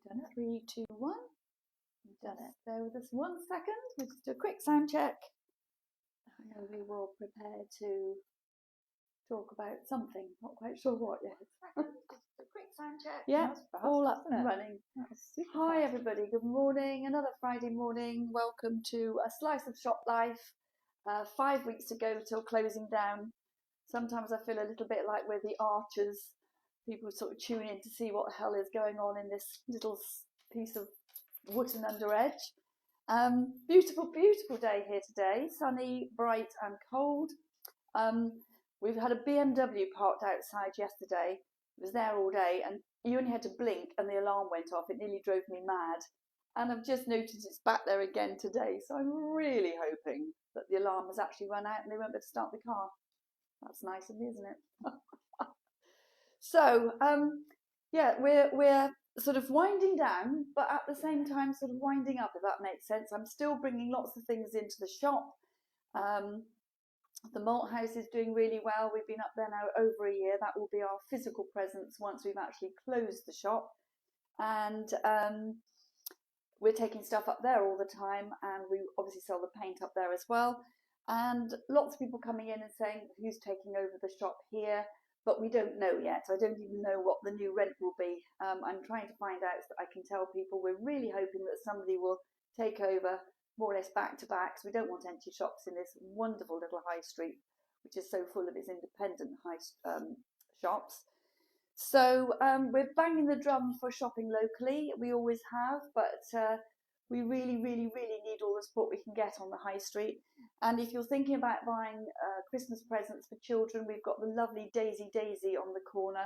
Done it. 3, 2, 1. Done it. Bear with us 1 second. We'll just do a quick sound check. And we will prepare to talk about something. Not quite sure what yet. Just a quick sound check. Yeah, all up and running. Hi everybody, good morning. Another Friday morning. Welcome to A Slice of Shop Life. 5 weeks to go till closing down. Sometimes I feel a little bit like we're the archers. People sort of tune in to see what the hell is going on in this little piece of Wotton-under-edge. Beautiful, beautiful day here today. Sunny, bright and cold. We've had a BMW parked outside yesterday. It was there all day and you only had to blink and the alarm went off. It nearly drove me mad. And I've just noticed it's back there again today. So I'm really hoping that the alarm has actually run out and they won't be able to start the car. That's nice of me, isn't it? So, yeah, we're sort of winding down, but at the same time sort of winding up, if that makes sense. I'm still bringing lots of things into the shop. The malt house is doing really well. We've been up there now over a year. That will be our physical presence once we've actually closed the shop. And we're taking stuff up there all the time, and we obviously sell the paint up there as well. And lots of people coming in and saying who's taking over the shop here, but we don't know yet. I don't even know what the new rent will be. I'm trying to find out so that I can tell people. We're really hoping that somebody will take over more or less back to back, because we don't want empty shops in this wonderful little high street, which is so full of its independent shops. So we're banging the drum for shopping locally. We always have, but we really, really, really need all the support we can get on the high street. And if you're thinking about buying Christmas presents for children, we've got the lovely Daisy on the corner,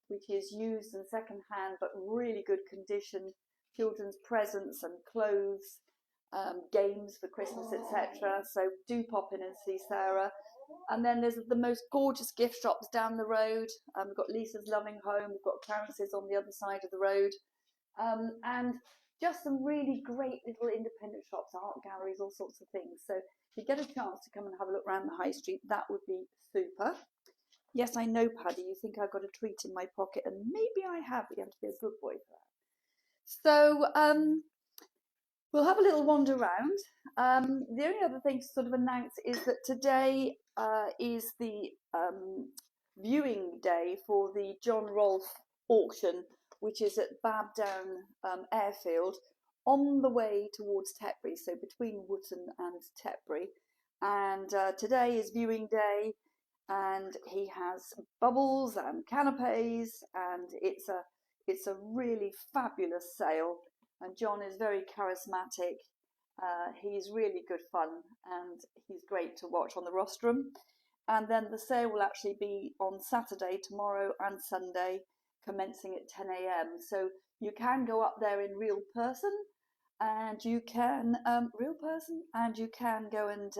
which is used and second hand, but really good condition. Children's presents and clothes, games for Christmas, etc. So do pop in and see Sarah. And then there's the most gorgeous gift shops down the road. We've got Lisa's Loving Home, we've got Clarence's on the other side of the road. And just some really great little independent shops, art galleries, all sorts of things. So if you get a chance to come and have a look around the high street, that would be super. Yes, I know, Paddy, you think I've got a treat in my pocket, and maybe I have, but you have to be a good boy for that. So we'll have a little wander around. The only other thing to sort of announce is that today is the viewing day for the John Rolfe auction, which is at Babdown Airfield, on the way towards Tetbury, so between Wotton and Tetbury. And today is viewing day, and he has bubbles and canapes, and it's a really fabulous sale. And John is very charismatic. He's really good fun, and he's great to watch on the rostrum. And then the sale will actually be on Saturday, tomorrow and Sunday, commencing at 10 AM. So you can go up there in real person, and you can go and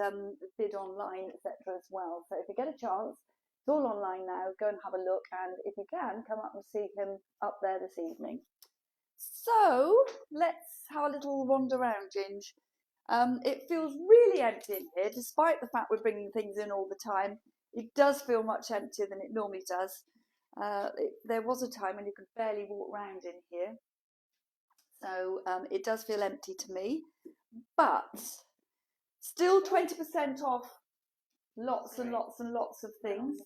bid online, etc. as well. So if you get a chance, it's all online now. Go and have a look, and if you can, come up and see him up there this evening. So let's have a little wander around, Ginge. It feels really empty in here, despite the fact we're bringing things in all the time. It does feel much emptier than it normally does. There was a time when you could barely walk around in here. So it does feel empty to me. But still 20% off lots and lots and lots of things.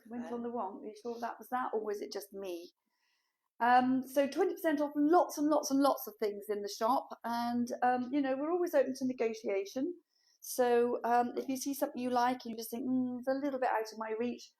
Went on the wrong. Are you sure that was that, or was it just me? So 20% off lots and lots and lots of things in the shop, and you know, we're always open to negotiation. So if you see something you like and you just think it's a little bit out of my reach,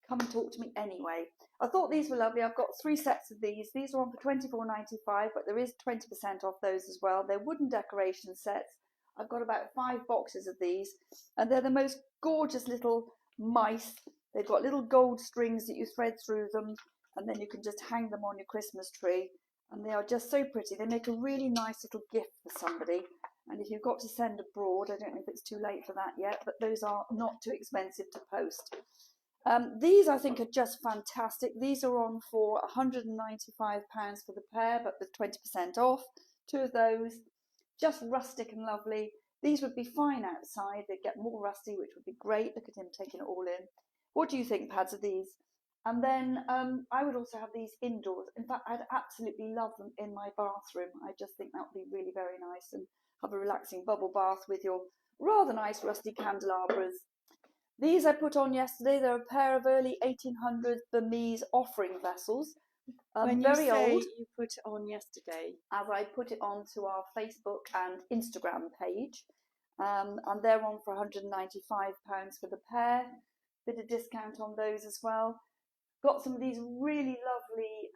come and talk to me anyway. I thought these were lovely. I've got 3 sets of these. These are on for £24.95, but there is 20% off those as well. They're wooden decoration sets. I've got about 5 boxes of these, and they're the most gorgeous little mice. They've got little gold strings that you thread through them, and then you can just hang them on your Christmas tree, and they are just so pretty. They make a really nice little gift for somebody, and if you've got to send abroad, I don't know if it's too late for that yet, but those are not too expensive to post. These I think are just fantastic. These are on for £195 for the pair, but with 20% off. 2 of those, just rustic and lovely. These would be fine outside. They'd get more rusty, which would be great. Look at him taking it all in. What do you think, Pads, of these? And then I would also have these indoors. In fact, I'd absolutely love them in my bathroom. I just think that would be really very nice, and have a relaxing bubble bath with your rather nice rusty candelabras. These I put on yesterday. They're a pair of early 1800s Burmese offering vessels. When very you say old. You put it on yesterday, As I put it onto our Facebook and Instagram page. And they're on for £195 for the pair. Bit of discount on those as well. Got some of these really lovely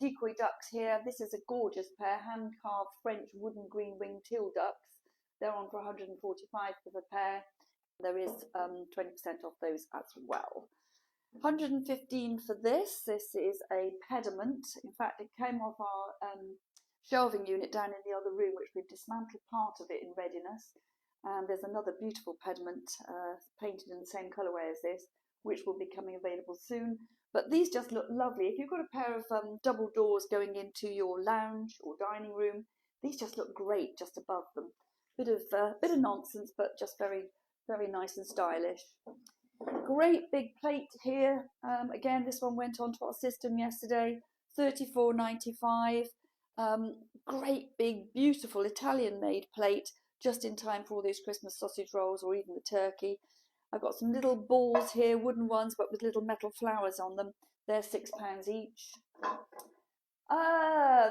decoy ducks here. This is a gorgeous pair, hand-carved French wooden green winged teal ducks. They're on for £145 for the pair. There is 20% off those as well. £115 for this. This is a pediment. In fact, it came off our shelving unit down in the other room, which we've dismantled part of it in readiness. And there's another beautiful pediment painted in the same colourway as this, which will be coming available soon. But these just look lovely. If you've got a pair of double doors going into your lounge or dining room, these just look great just above them. Bit of nonsense, but just very, very nice and stylish. Great big plate here. Again, this one went onto our system yesterday. £34.95. Great big, beautiful Italian-made plate, just in time for all those Christmas sausage rolls or even the turkey. I've got some little balls here, wooden ones, but with little metal flowers on them. They're £6 each.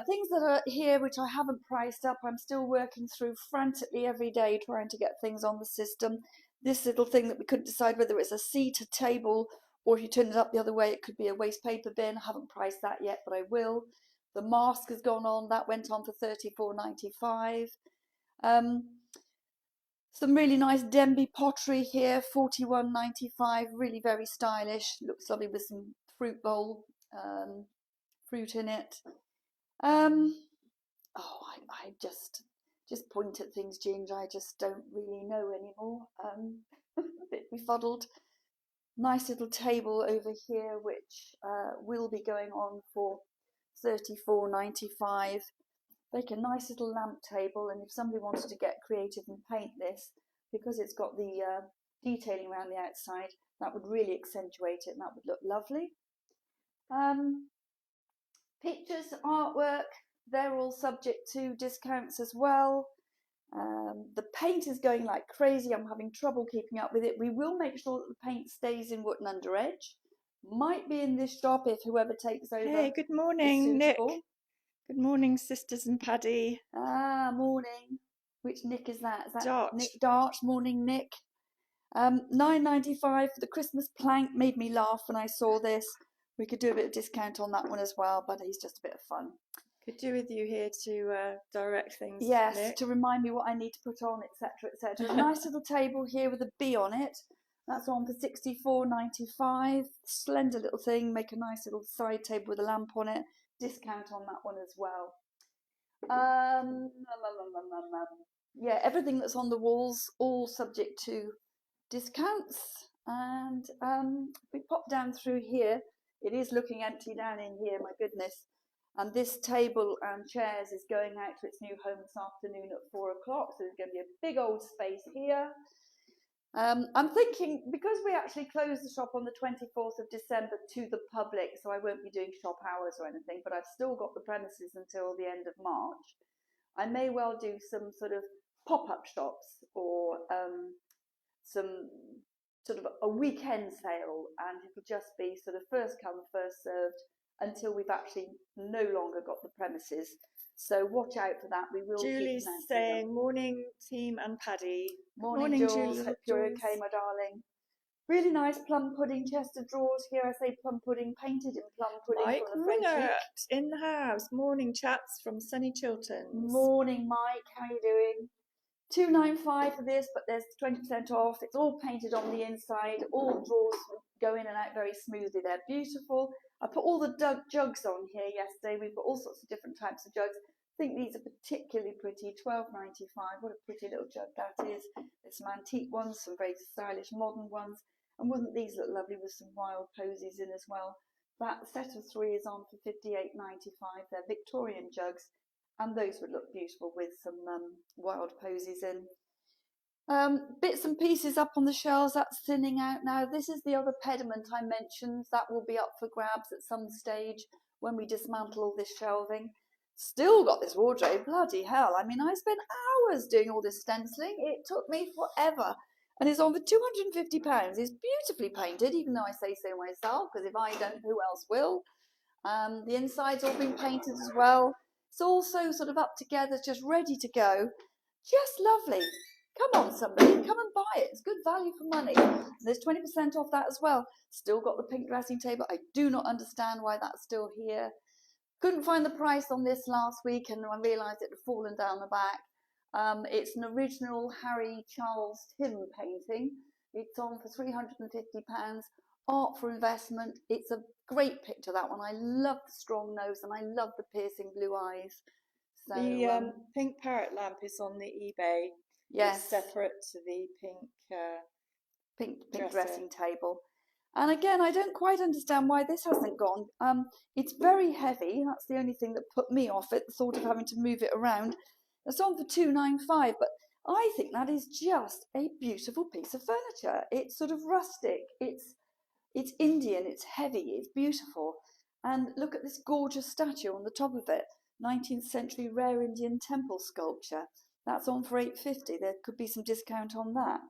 Things that are here which I haven't priced up. I'm still working through frantically every day trying to get things on the system. This little thing that we couldn't decide whether it's a seat, a table, or if you turn it up the other way, it could be a waste paper bin. I haven't priced that yet, but I will. The mask has gone on. That went on for £34.95. Some really nice Denby pottery here, £41.95. Really very stylish. Looks lovely with some fruit bowl, fruit in it. I just point at things, Ginger. I just don't really know anymore. A bit befuddled. Nice little table over here, which will be going on for £34.95. Make a nice little lamp table, and if somebody wanted to get creative and paint this, because it's got the detailing around the outside, that would really accentuate it, and that would look lovely. Pictures, artwork, they're all subject to discounts as well. The paint is going like crazy. I'm having trouble keeping up with it. We will make sure that the paint stays in Wotton-under-edge. Might be in this shop if whoever takes over. Hey, good morning, Nick. Good morning, sisters and Paddy. Morning. Which Nick is that? Is that Dart. Nick Dart? Morning, Nick. £9.95 for the Christmas plank. Made me laugh when I saw this. We could do a bit of discount on that one as well, but he's just a bit of fun. Could do with you here to direct things. Yes, Nick. to remind me what I need to put on, etc., etc. A nice little table here with a bee on it. That's on for £64.95. Slender little thing. Make a nice little side table with a lamp on it. Discount on that one as well. Yeah, everything that's on the walls, all subject to discounts. And if we pop down through here, it is looking empty down in here, my goodness. And this table and chairs is going out to its new home this afternoon at 4 o'clock. So there's going to be a big old space here. I'm thinking, because we actually close the shop on the 24th of December to the public, so I won't be doing shop hours or anything, but I've still got the premises until the end of March. I may well do some sort of pop-up shops or some sort of a weekend sale, and it'll just be sort of first come, first served until we've actually no longer got the premises. So watch out for that. We will. Julie's saying, morning, team and Paddy. Morning, Jules. Hope you're okay, my darling. Really nice plum pudding chest of drawers here. I say plum pudding, painted in plum pudding. Mike from the Frenchic. in the house. Morning, chats from sunny Chiltern. Morning, Mike. How you doing? £2.95 for this, but there's 20% off. It's all painted on the inside. All drawers go in and out very smoothly. They're beautiful. I put all the jugs on here yesterday. We've got all sorts of different types of jugs. I think these are particularly pretty. £12.95. What a pretty little jug that is. There's some antique ones, some very stylish modern ones. And wouldn't these look lovely with some wild posies in as well? That set of 3 is on for £58.95. They're Victorian jugs. And those would look beautiful with some wild posies in. Bits and pieces up on the shelves, that's thinning out now. This is the other pediment I mentioned. That will be up for grabs at some stage when we dismantle all this shelving. Still got this wardrobe, bloody hell. I mean, I spent hours doing all this stenciling. It took me forever. And it's on for £250. It's beautifully painted, even though I say so myself, because if I don't, who else will? The inside's all been painted as well. It's also sort of up together, just ready to go. Just lovely. Come on, somebody, come and buy it. It's good value for money. There's 20% off that as well. Still got the pink dressing table. I do not understand why that's still here. Couldn't find the price on this last week, and I realised it had fallen down the back. It's an original Harry Charles Tim painting. It's on for £350. Art for investment. It's a great picture, that one. I love the strong nose and I love the piercing blue eyes. So, the pink parrot lamp is on the eBay. Yes. It's separate to the pink dressing table. And again, I don't quite understand why this hasn't gone. It's very heavy. That's the only thing that put me off it, the thought of having to move it around. It's on for £295, but I think that is just a beautiful piece of furniture. It's sort of rustic. It's Indian. It's heavy. It's beautiful. And look at this gorgeous statue on the top of it. 19th century rare Indian temple sculpture. That's on for £850. There could be some discount on that.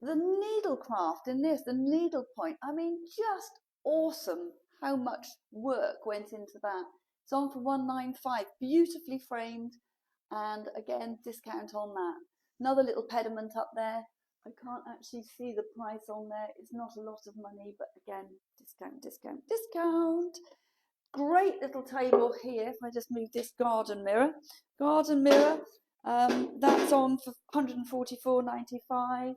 The needlecraft in this, the needlepoint, I mean, just awesome how much work went into that. It's on for £195, beautifully framed, and again, discount on that. Another little pediment up there. I can't actually see the price on there. It's not a lot of money, but again, discount, discount, discount. Great little table here. If I just move this garden mirror, that's on for £144.95.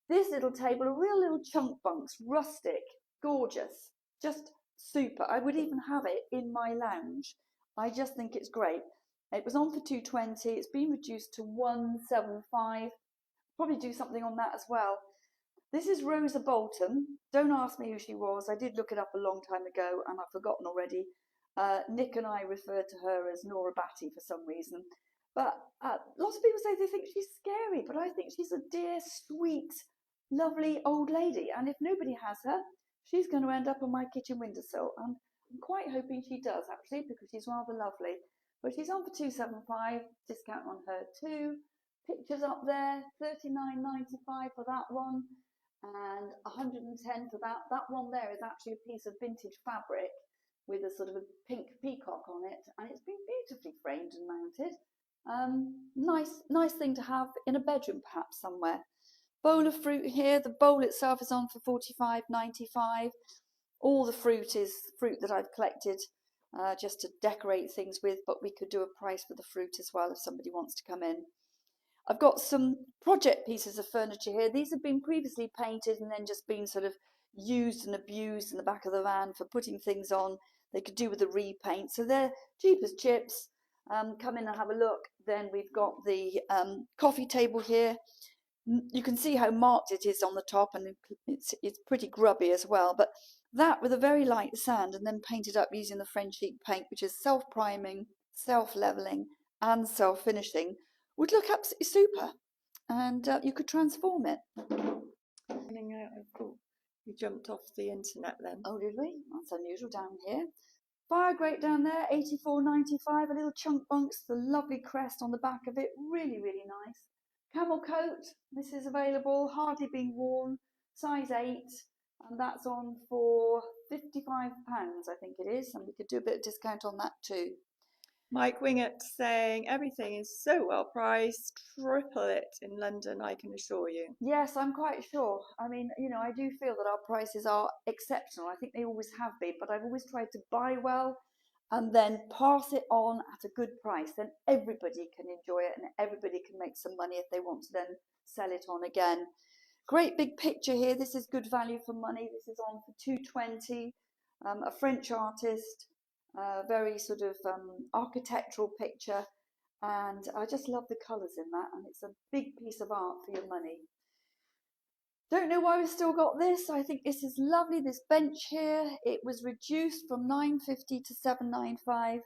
This little table, a real little chunk bunks, rustic, gorgeous, just super. I would even have it in my lounge. I just think it's great. It was on for £220. It's been reduced to £175. Probably do something on that as well. This is Rosa Bolton. Don't ask me who she was. I did look it up a long time ago and I've forgotten already. Nick and I refer to her as Nora Batty for some reason. But lots of people say they think she's scary, but I think she's a dear, sweet, lovely old lady. And if nobody has her, she's going to end up on my kitchen windowsill. And I'm quite hoping she does, actually, because she's rather lovely. But she's on for £275, discount on her too. Pictures up there, £39.95 for that one. And £110 for that. That one there is actually a piece of vintage fabric with a sort of a pink peacock on it, and it's been beautifully framed and mounted. Nice thing to have in a bedroom, perhaps somewhere. Bowl of fruit here. The bowl itself is on for £45.95. All the fruit is fruit that I've collected just to decorate things with, but we could do a price for the fruit as well if somebody wants to come in. I've got some project pieces of furniture here. These have been previously painted and then just been sort of used and abused in the back of the van for putting things on. They could do with a repaint. So they're cheap as chips. Come in and have a look. Then we've got the coffee table here. You can see how marked it is on the top, and it's pretty grubby as well. But that with a very light sand and then painted up using the Frenchic paint, which is self-priming, self-leveling and self-finishing, would look absolutely super, and you could transform it. You jumped off the internet then. Oh, did we? That's unusual down here. Fire grate down there, £84.95. A little chunk bunks, the lovely crest on the back of it, really, really nice. Camel coat, this is available, hardly being worn, size 8, and that's on for £55, I think it is, and we could do a bit of discount on that too. Mike Wingett saying everything is so well priced, triple it in London, I can assure you. Yes, I'm quite sure. I mean, you know, I do feel that our prices are exceptional. I think they always have been, but I've always tried to buy well and then pass it on at a good price. Then everybody can enjoy it and everybody can make some money if they want to then sell it on again. Great big picture here. This is good value for money. This is on for £220. A French artist. Very sort of architectural picture, and I just love the colours in that, and it's a big piece of art for your money. Don't know why we've still got this. I think this is lovely, this bench here. It was reduced from £9.50 to £7.95.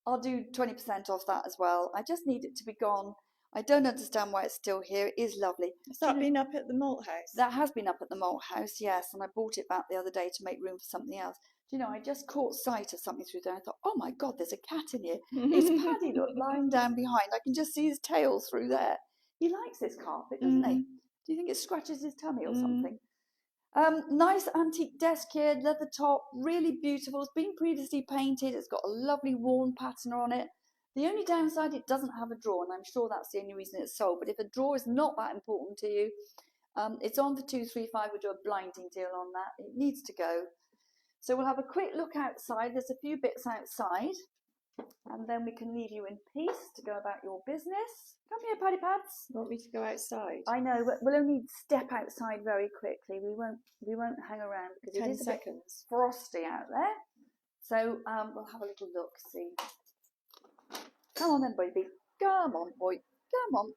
I'll do 20% off that as well. I just need it to be gone. I don't understand why it's still here. It is lovely. Has that been up at the malt house? That has been up at the malt house, yes, and I bought it back the other day to make room for something else. Do you know, I just caught sight of something through there. I thought, oh my God, there's a cat in here. It's Paddy, look, lying down behind. I can just see his tail through there. He likes this carpet, doesn't he? Do you think it scratches his tummy or something? Nice antique desk here, leather top, really beautiful. It's been previously painted. It's got a lovely worn pattern on it. The only downside, it doesn't have a drawer, and I'm sure that's the only reason it's sold. But if a drawer is not that important to you, it's on for 235. We'll do a blinding deal on that. It needs to go. So we'll have a quick look outside. There's a few bits outside, and then we can leave you in peace to go about your business. Come here, Paddy Pads. You want me to go outside? I know, but we'll only step outside very quickly. We won't hang around because it is 10 seconds. A bit frosty out there. So we'll have a little look, see. Come on then, baby. Come on, boy. Come on.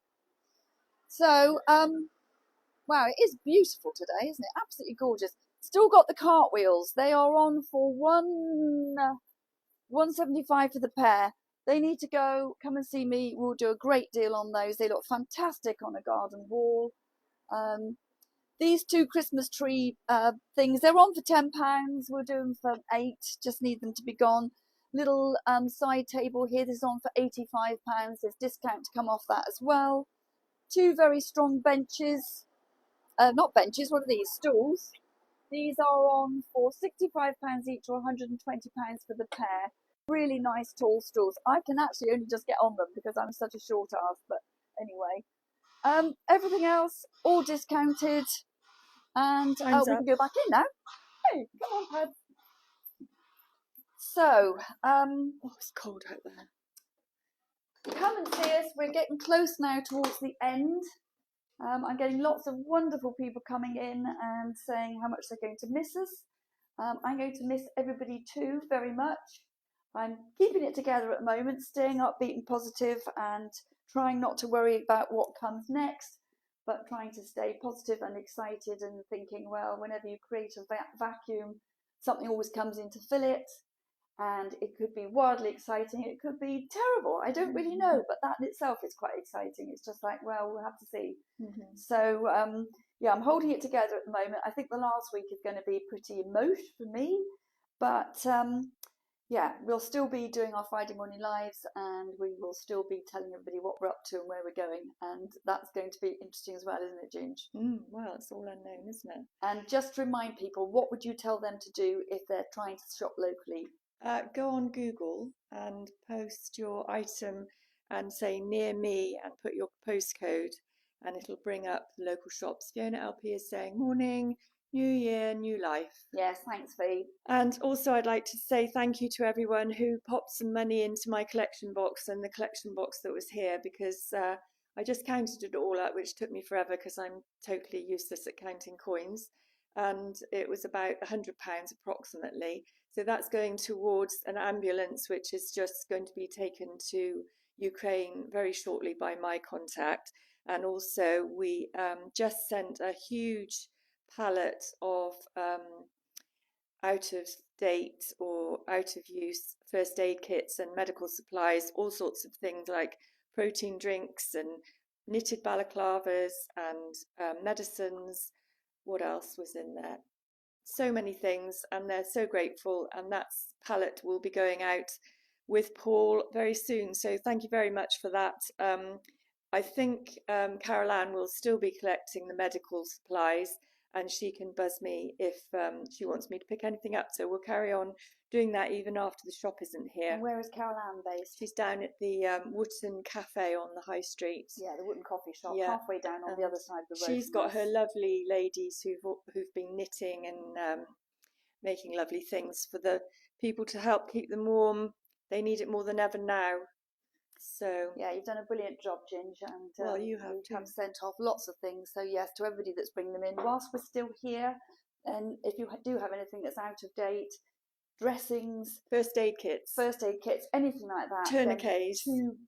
So, wow, it is beautiful today, isn't it? Absolutely gorgeous. Still got the cartwheels. They are on for $175 for the pair. They need to go. Come and see me. We'll do a great deal on those. They look fantastic on a garden wall. These two Christmas tree things, they're on for £10. We'll do them for £8. Just need them to be gone. Little side table here. This is on for £85. There's discount to come off that as well. Two very strong benches. Not benches. What are these? Stools. These are on for £65 each or £120 for the pair. Really nice tall stools. I can actually only just get on them because I'm such a short ass, but anyway. Everything else, all discounted. And we can go back in now. Hey, come on, Pad. So, it's cold out there. Come and see us. We're getting close now towards the end. I'm getting lots of wonderful people coming in and saying how much they're going to miss us. I'm going to miss everybody too very much. I'm keeping it together at the moment, staying upbeat and positive and trying not to worry about what comes next, but trying to stay positive and excited and thinking, well, whenever you create a vacuum, something always comes in to fill it. And it could be wildly exciting. It could be terrible. I don't really know, but that in itself is quite exciting. It's just like, well, we'll have to see. So, yeah, I'm holding it together at the moment. I think the last week is going to be pretty emotional for me. But, yeah, we'll still be doing our Friday morning lives and we will still be telling everybody what we're up to and where we're going. And that's going to be interesting as well, isn't it, Ginge? Well, it's all unknown, isn't it? And just to remind people, what would you tell them to do if they're trying to shop locally? Go on Google and post your item and say near me and put your postcode and it'll bring up the local shops. Fiona LP is saying morning, new year, new life. Yes, thanks, Fee. And also I'd like to say thank you to everyone who popped some money into my collection box and the collection box that was here because I just counted it all up, which took me forever because I'm totally useless at counting coins. And it was about £100 approximately. So that's going towards an ambulance, which is just going to be taken to Ukraine very shortly by my contact. And also we just sent a huge pallet of out of date or out of use first aid kits and medical supplies, all sorts of things like protein drinks and knitted balaclavas and medicines. What else was in there? So many things, and they're so grateful, and that pallet will be going out with Paul very soon, so thank you very much for that. I think Carol Ann will still be collecting the medical supplies and she can buzz me if she wants me to pick anything up, so we'll carry on doing that even after the shop isn't here. And where is Carol Ann based? She's down at the Wotton Cafe on the High Street. Yeah, the wooden coffee shop, yeah. Halfway down on the other side of the road. She's got her lovely ladies who've been knitting and making lovely things for the people to help keep them warm. They need it more than ever now. So yeah, you've done a brilliant job, Ginge, and well, you have sent off lots of things. So yes, to everybody that's bringing them in, whilst we're still here, and if you do have anything that's out of date, dressings, first aid kits, anything like that, tourniquets,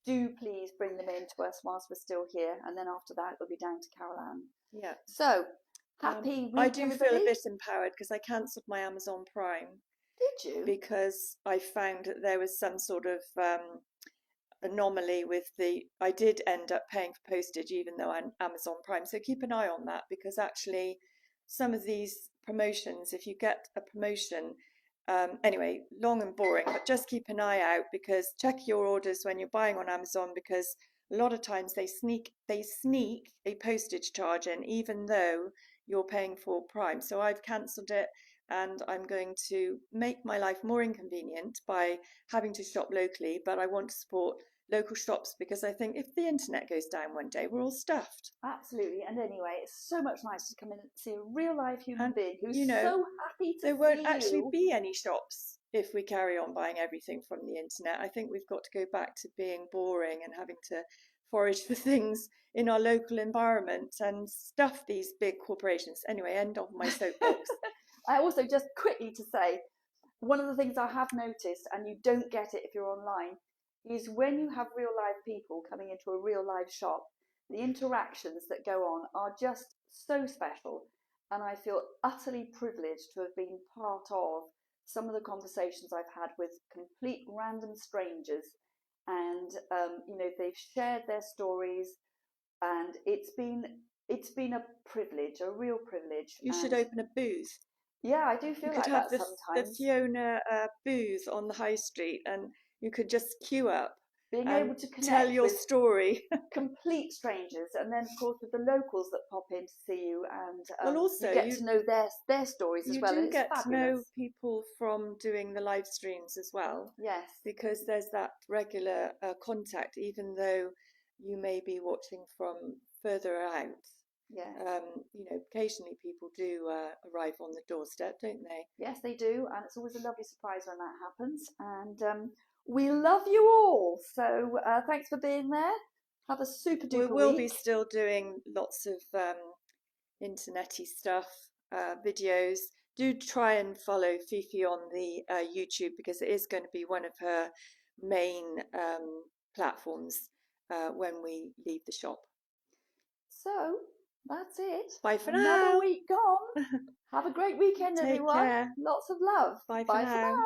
do please bring them in to us whilst we're still here, and then after that it'll be down to Carol Ann. Yeah. So happy week, I do everybody. feel a bit empowered because I cancelled my Amazon Prime. Did you? Because I found that there was some sort of anomaly with I did end up paying for postage even though I'm Amazon Prime. So keep an eye on that, because actually some of these promotions, if you get a promotion, anyway, long and boring, but just keep an eye out, because check your orders when you're buying on Amazon, because a lot of times they sneak a postage charge in even though you're paying for Prime. So I've cancelled it, and I'm going to make my life more inconvenient by having to shop locally, but I want to support local shops, because I think if the internet goes down one day, we're all stuffed. Absolutely. And anyway, it's so much nicer to come in and see a real life human being who's you know, so happy to there see won't actually you. be any shops if we carry on buying everything from the internet. I think we've got to go back to being boring and having to forage for things in our local environment and stuff these big corporations. Anyway, end of my soapbox. I also, just quickly to say, one of the things I have noticed, and you don't get it if you're online, is when you have real live people coming into a real live shop, the interactions that go on are just so special. And I feel utterly privileged to have been part of some of the conversations I've had with complete random strangers. And, they've shared their stories, and it's been a privilege, a real privilege. You should open a booth. Yeah, I do feel you like could have that the sometimes. Fiona booth on the high street, and you could just queue up, Being and able to connect tell your with story. complete strangers, and then of course with the locals that pop in to see you, and well, also you get to know their stories as well. You do And it's get fabulous. to know people from doing the live streams as well. Yes, because there's that regular contact, even though you may be watching from further out. yes, Occasionally people do arrive on the doorstep, don't they? yes, they do, and it's always a lovely surprise when that happens. And we love you all. So thanks for being there. Have a super duper week. We'll be still doing lots of internety stuff, videos. Do try and follow Fifi on the YouTube, because it is going to be one of her main platforms when we leave the shop. So that's it. Bye for Another now. week gone. Have a great weekend, Take everyone. care. Lots of love. Bye for now.